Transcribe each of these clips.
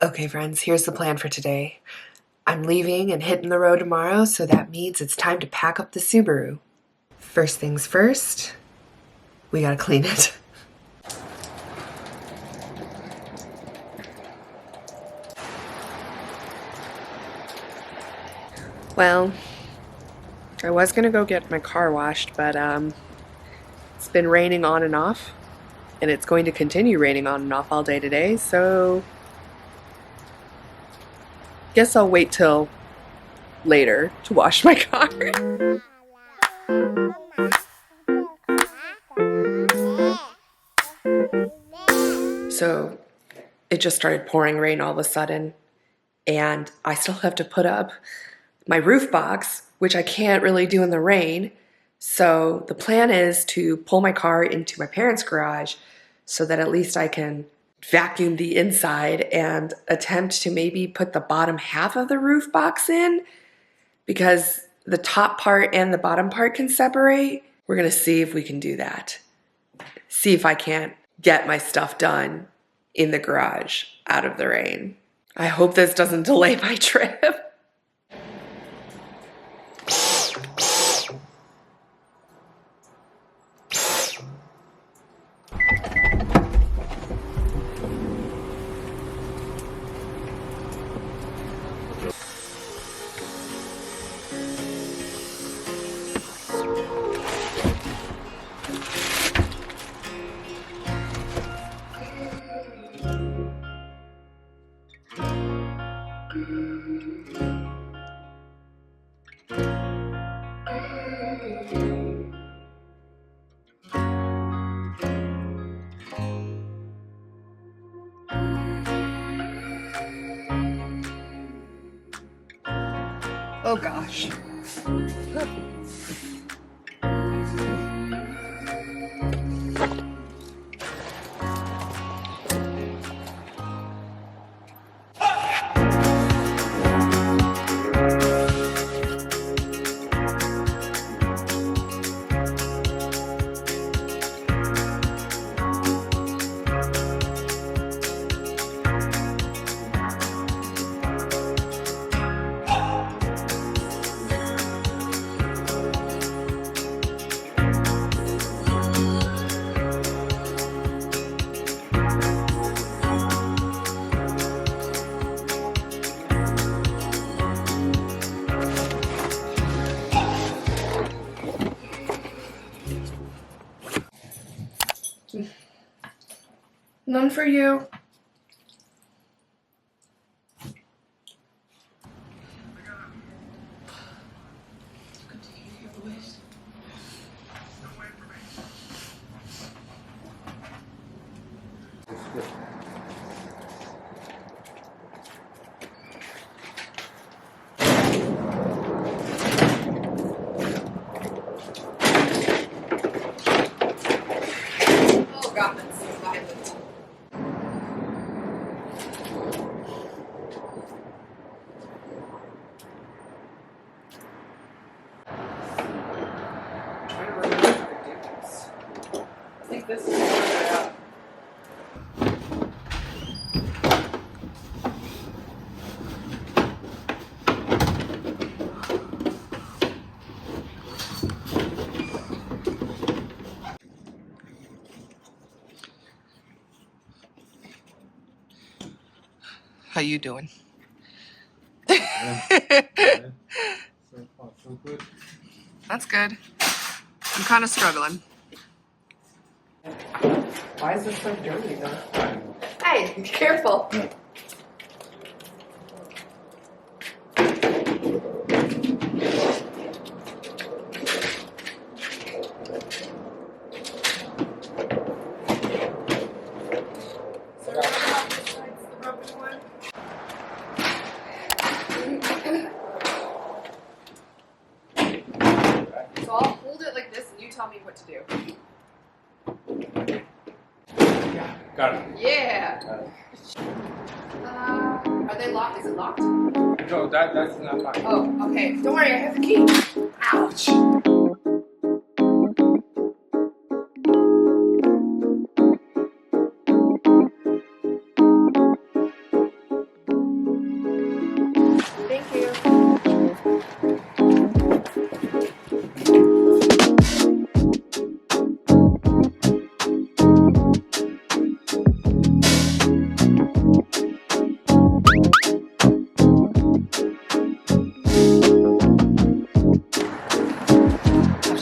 Okay, friends, here's the plan for today. I'm leaving and hitting the road tomorrow, so that means it's time to pack up the Subaru. First things first, we gotta clean it. Well, I was gonna go get my car washed, but it's been raining on and off, and it's going to continue raining on and off all day today, so guess I'll wait till later to wash my car. So it just started pouring rain all of a sudden, and I still have to put up my roof box, which I can't really do in the rain. So the plan is to pull my car into my parents' garage so that at least I can vacuum the inside and attempt to maybe put the bottom half of the roof box in, because the top part and the bottom part can separate. We're gonna see if we can do that. See if I can't get my stuff done in the garage out of the rain. I hope this doesn't delay my trip. Oh gosh. None for you. Oh god, that's so violent. Trying to remember how to do this. I think this is what I How you doing? So far, so good. That's good. I'm kind of struggling. Why is this so dirty though? Hey, be careful. So I'll hold it like this and you tell me what to do. Got it. Yeah. Are they locked? Is it locked? No, that's not fine. Oh, okay. Don't worry, I have the key. Ouch.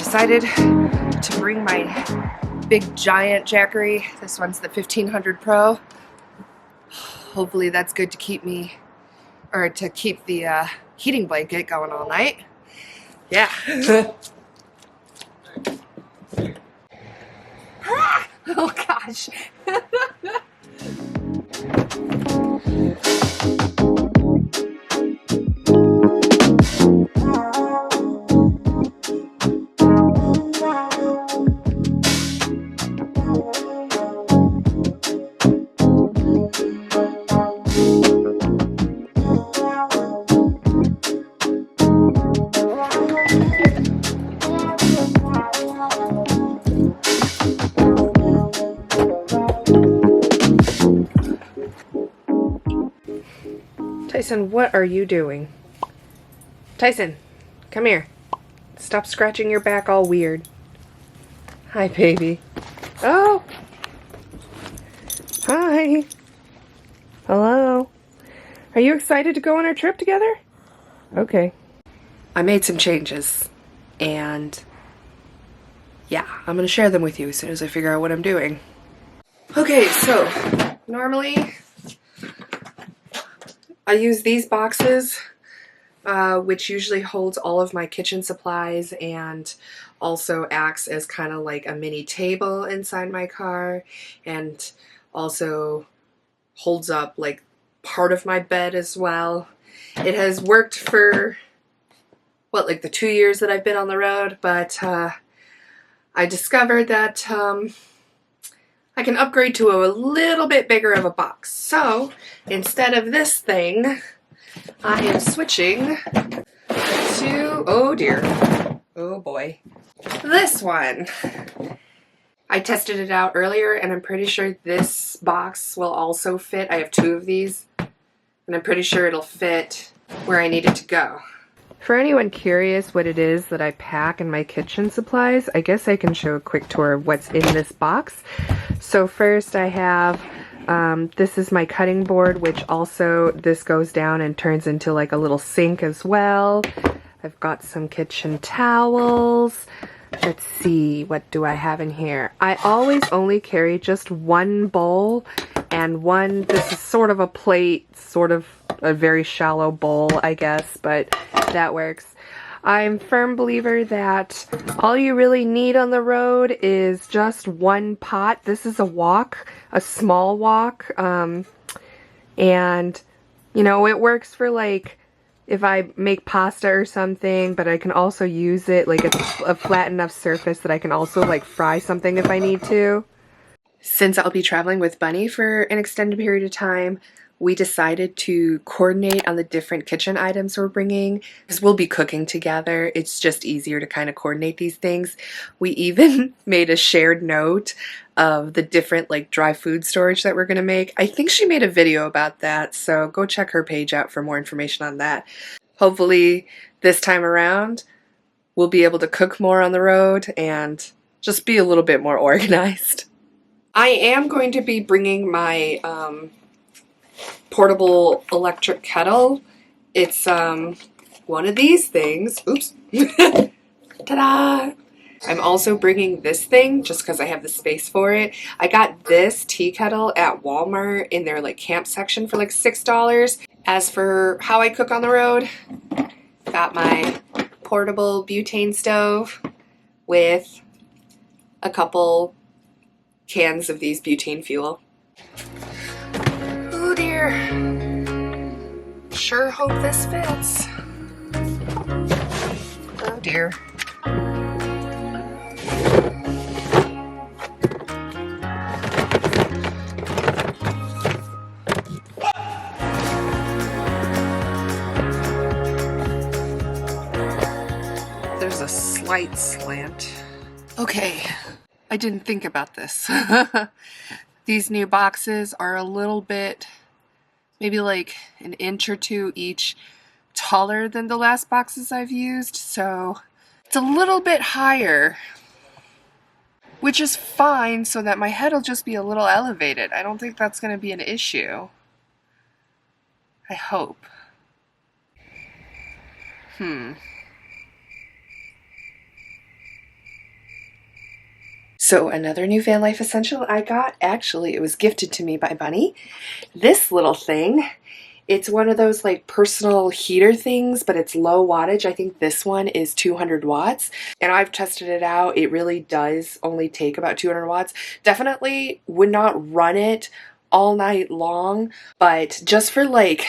decided to bring my big giant Jackery. This one's the 1500 Pro. Hopefully that's good to keep me, or to keep the heating blanket going all night. Yeah. Oh gosh. Tyson, what are you doing? Tyson, come here. Stop scratching your back all weird. Hi, baby. Oh. Hi. Hello. Are you excited to go on our trip together? Okay. I made some changes, and yeah, I'm gonna share them with you as soon as I figure out what I'm doing. Okay, so normally I use these boxes, which usually holds all of my kitchen supplies and also acts as kind of like a mini table inside my car, and also holds up like part of my bed as well. It has worked for, what, like the 2 years that I've been on the road, but I discovered that I can upgrade to a little bit bigger of a box. So instead of this thing, I am switching to, oh dear, oh boy, this one. I tested it out earlier, and I'm pretty sure this box will also fit. I have 2 of these, and I'm pretty sure it'll fit where I need it to go. For anyone curious what it is that I pack in my kitchen supplies, I guess I can show a quick tour of what's in this box. So first I have, this is my cutting board, which also, this goes down and turns into like a little sink as well. I've got some kitchen towels. Let's see, what do I have in here? I always only carry just one bowl and one, this is sort of a plate, sort of a very shallow bowl, I guess, but that works. I'm a firm believer that all you really need on the road is just one pot. This is a wok, a small wok, and, you know, it works for like if I make pasta or something, but I can also use it, like it's a flat enough surface that I can also like fry something if I need to. Since I'll be traveling with Bunny for an extended period of time, we decided to coordinate on the different kitchen items we're bringing, because we'll be cooking together. It's just easier to kind of coordinate these things. We even made a shared note of the different like dry food storage that we're going to make. I think she made a video about that, so go check her page out for more information on that. Hopefully this time around we'll be able to cook more on the road and just be a little bit more organized. I am going to be bringing my portable electric kettle. It's one of these things. Oops. Ta-da! I'm also bringing this thing just because I have the space for it. I got this tea kettle at Walmart in their like camp section for like $6. As for how I cook on the road, got my portable butane stove with a couple cans of these butane fuel. Oh dear. Sure hope this fits. Oh dear. There's a slight slant. Okay, I didn't think about this. These new boxes are a little bit, maybe like an inch or two each taller than the last boxes I've used, so it's a little bit higher, which is fine so that my head will just be a little elevated. I don't think that's going to be an issue. I hope. So another new van life essential I got, actually it was gifted to me by Bunny. This little thing, it's one of those like personal heater things, but it's low wattage. I think this one is 200 watts and I've tested it out. It really does only take about 200 watts. Definitely would not run it all night long, but just for like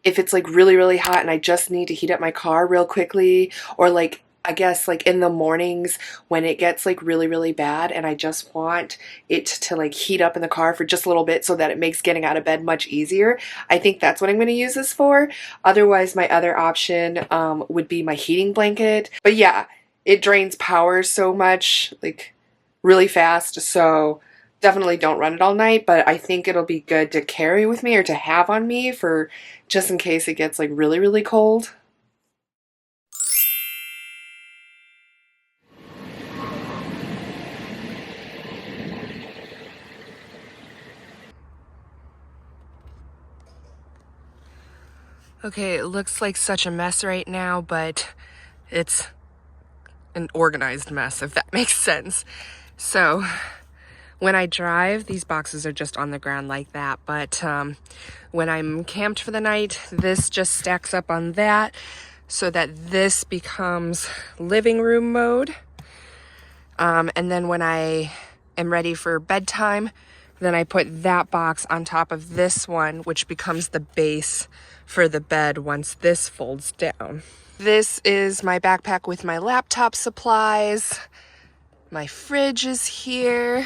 if it's like really, really hot and I just need to heat up my car real quickly, or like I guess like in the mornings when it gets like really, really bad and I just want it to like heat up in the car for just a little bit so that it makes getting out of bed much easier. I think that's what I'm going to use this for. Otherwise, my other option would be my heating blanket. But yeah, it drains power so much, like really fast. So definitely don't run it all night, but I think it'll be good to carry with me or to have on me for just in case it gets like really, really cold. Okay, it looks like such a mess right now, but it's an organized mess, if that makes sense. So when I drive, these boxes are just on the ground like that, but when I'm camped for the night, this just stacks up on that so that this becomes living room mode. And then when I am ready for bedtime, then I put that box on top of this one, which becomes the base for the bed once this folds down. This is my backpack with my laptop supplies. My fridge is here.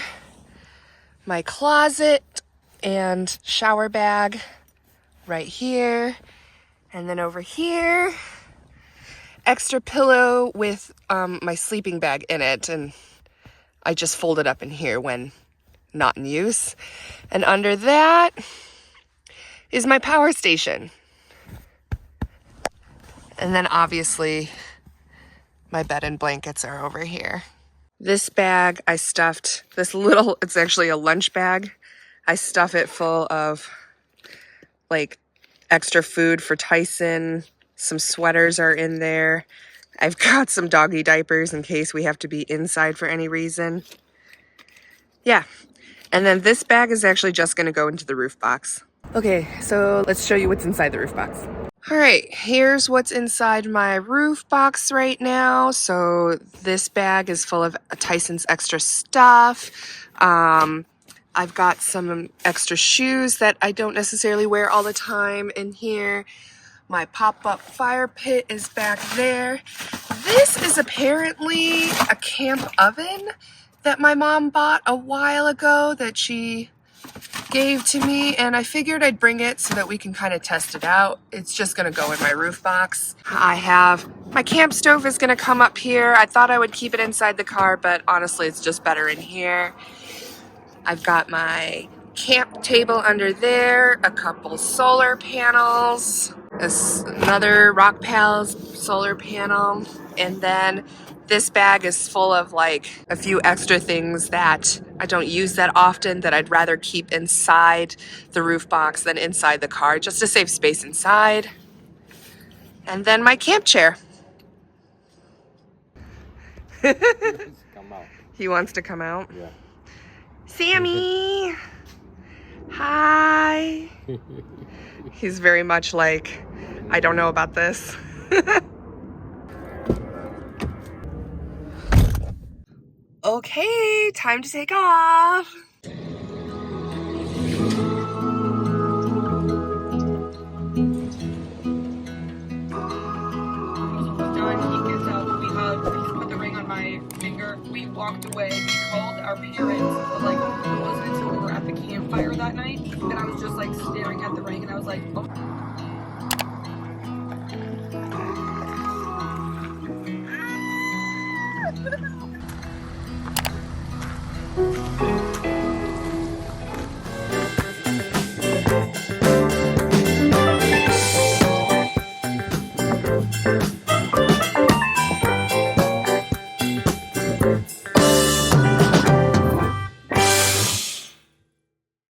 My closet and shower bag right here. And then over here, extra pillow with my sleeping bag in it. And I just fold it up in here when not in use. And under that is my power station. And then obviously my bed and blankets are over here. This bag I stuffed, it's actually a lunch bag. I stuff it full of like extra food for Tyson. Some sweaters are in there. I've got some doggy diapers in case we have to be inside for any reason. Yeah. And then this bag is actually just gonna go into the roof box. Okay, so let's show you what's inside the roof box. All right, here's what's inside my roof box right now. So this bag is full of Tyson's extra stuff. I've got some extra shoes that I don't necessarily wear all the time in here. My pop-up fire pit is back there. This is apparently a camp oven that my mom bought a while ago that she gave to me, and I figured I'd bring it so that we can kind of test it out. It's just gonna go in my roof box. I have my camp stove is gonna come up here. I thought I would keep it inside the car, but honestly it's just better in here. I've got my camp table under there, a couple solar panels, another Rock Pals solar panel, and then this bag is full of like a few extra things that I don't use that often that I'd rather keep inside the roof box than inside the car, just to save space inside. And then my camp chair. Come out. He wants to come out. Yeah. Sammy! Hi! He's very much like, I don't know about this. Okay, time to take off. Done, he gets up, we hugged, he put the ring on my finger, we walked away, we called our parents, but like it wasn't until we were at the campfire that night that I was just like staring at the ring and I was like, oh.